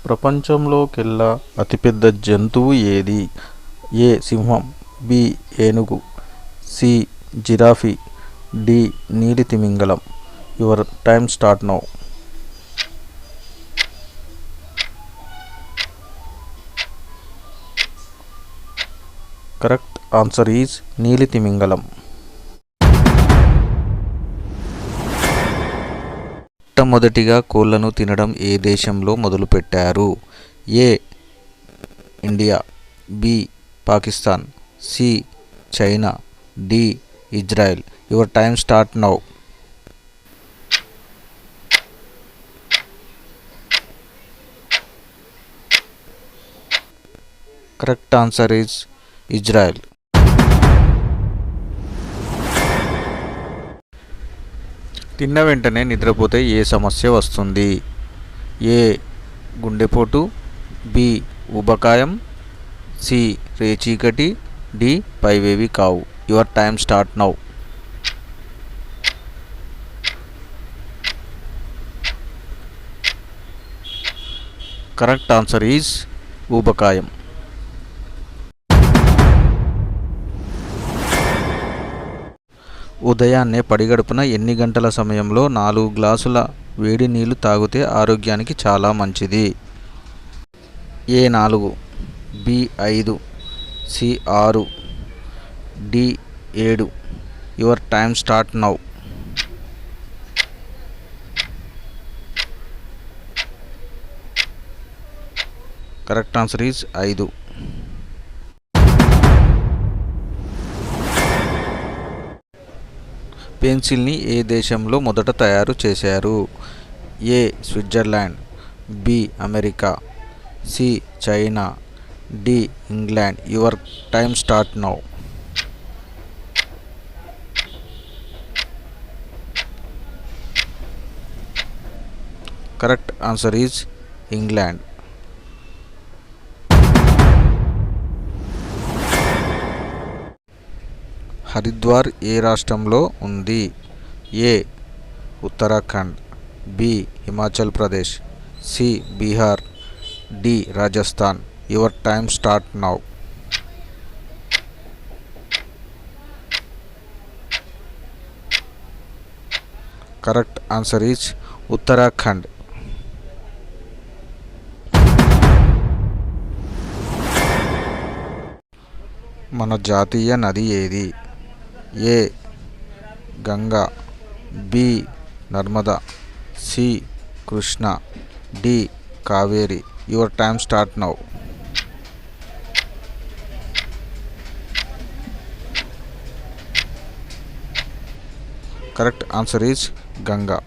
ప్రపంచంలోకెల్లా అతిపెద్ద జంతువు ఏది? ఏ సింహం, బి ఏనుగు, సి జిరాఫీ, డి నీలి తిమింగలం. Your time start now. Correct answer is నీలి తిమింగలం. మొట్టమొదటిగా కోళ్లను తినడం ఏ దేశంలో మొదలుపెట్టారు? A India, B Pakistan, C China, D Israel. Your time start now. Correct answer is Israel. తిన్న వెంటనే నిద్రపోతే ఏ సమస్య వస్తుంది? ఏ గుండెపోటు, బి ఊబకాయం, సి రేచీకటి, డి పైవేవి కావు. Your time start now. Correct answer is ఊబకాయం. ఉదయాన్నే పడిగడుపున ఎన్ని గంటల సమయంలో 4 గ్లాసుల వేడి నీళ్లు తాగితే ఆరోగ్యానికి చాలా మంచిది? A 4, B 5, C 6, D 7. Your time start now. Correct answer is 5. పెన్సిల్ని ఏ దేశంలో మొదట తయారు చేశారు? A Switzerland, B America, C China, D England. Your time start now. Correct answer is England. Haridwar ఏ రాష్ట్రంలో ఉంది? A Uttarakhand, B Himachal Pradesh, C Bihar, D Rajasthan. Your time start now. Correct answer is Uttarakhand. మన జాతీయ నది ఏది? A Ganga, B Narmada, C Krishna, D Kaveri. Your time start now. Correct answer is Ganga.